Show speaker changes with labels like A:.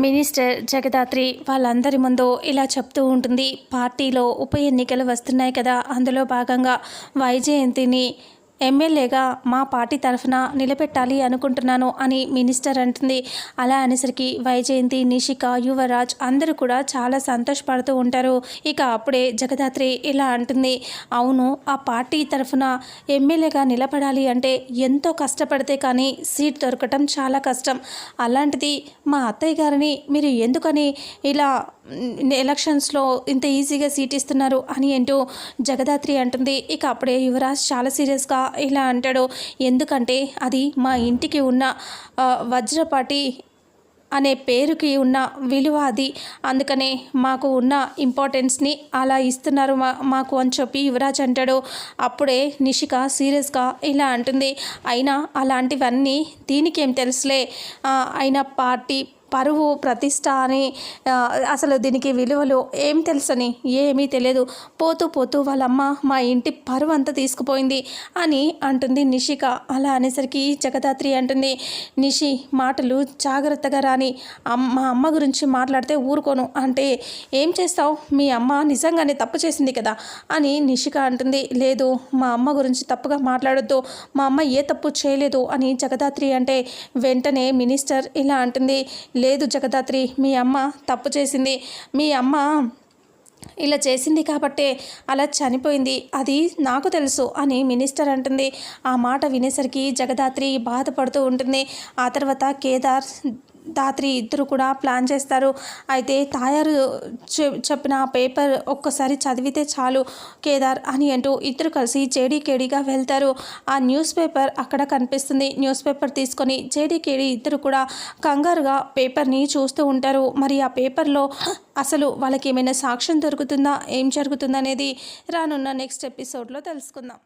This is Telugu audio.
A: మినిస్టర్ జగదాత్రి వాళ్ళందరి ముందు ఇలా చెప్తూ ఉంటుంది. పార్టీలో ఉప ఎన్నికలు వస్తున్నాయి కదా, అందులో భాగంగా వైజయంతిని ఎమ్మెల్యేగా మా పార్టీ తరఫున నిలబెట్టాలి అనుకుంటున్నాను అని మినిస్టర్ అంటుంది. అలా అనేసరికి వైజయంతి, నిషిక, యువరాజ్ అందరూ కూడా చాలా సంతోషపడుతూ ఉంటారు. ఇక అప్పుడే జగదాత్రి ఇలా అంటుంది, అవును, ఆ పార్టీ తరఫున ఎమ్మెల్యేగా నిలబడాలి అంటే ఎంతో కష్టపడితే కానీ సీట్ దొరకటం చాలా కష్టం. అలాంటిది మా అత్తయ్య గారిని మీరు ఎందుకని ఇలా ఎలక్షన్స్లో ఇంత ఈజీగా సీట్ ఇస్తున్నారు అని ఏంటో జగదాత్రి అంటుంది. ఇక అప్పుడే యువరాజ్ చాలా సీరియస్గా ఇలా అంటాడు, ఎందుకంటే అది మా ఇంటికి ఉన్న వజ్రపాటి అనే పేరుకి ఉన్న విలువ అది, అందుకనే మాకు ఉన్న ఇంపార్టెన్స్ని అలా ఇస్తున్నారు మాకు అని చెప్పి యువరాజ్ అంటాడు. అప్పుడే నిషిక సీరియస్గా ఇలా అంటుంది, అయినా అలాంటివన్నీ దీనికేం తెలుసులే, అయినా పార్టీ పరువు ప్రతిష్ట అని అసలు దీనికి విలువలు ఏం తెలుసని ఏమీ తెలియదు, పోతూ పోతూ వాళ్ళమ్మ మా ఇంటి పరువు అంతా తీసుకుపోయింది అని అంటుంది నిషిక. అలా అనేసరికి జగదాత్రి అంటుంది, నిషి మాటలు జాగ్రత్తగా రాని, మా అమ్మ గురించి మాట్లాడితే ఊరుకోను, అంటే ఏం చేస్తావు, మీ అమ్మ నిజంగానే తప్పు చేసింది కదా అని నిషిక అంటుంది. లేదు, మా అమ్మ గురించి తప్పుగా మాట్లాడొద్దు, మా అమ్మ ఏ తప్పు చేయలేదు అని జగదాత్రి అంటే వెంటనే మినిస్టర్ ఇలా అంటుంది, లేదు జగదాత్రి, మీ అమ్మ తప్పు చేసింది, మీ అమ్మ ఇలా చేసింది కాబట్టే అలా చనిపోయింది, అది నాకు తెలుసు అని మినిస్టర్ అంటుంది. ఆ మాట వినేసరికి జగదాత్రి బాధపడుతూ ఉంటుంది. ఆ తర్వాత కేదార్ దాత్రి ఇద్దరు కూడా ప్లాన్ చేస్తారు. అయితే తాయారు చెప్పిన పేపర్ ఒక్కసారి చదివితే చాలు కేదార్ అని అంటూ ఇద్దరు కలిసి జేడీకేడీగా వెళ్తారు. ఆ న్యూస్ పేపర్ అక్కడ కనిపిస్తుంది. న్యూస్ పేపర్ తీసుకొని జేడీకేడీ ఇద్దరు కూడా కంగారుగా పేపర్ని చూస్తూ ఉంటారు. మరి ఆ పేపర్లో అసలు వాళ్ళకి ఏమైనా సాక్ష్యం దొరుకుతుందా, ఏం జరుగుతుందనేది రానున్న నెక్స్ట్ ఎపిసోడ్లో తెలుసుకుందాం.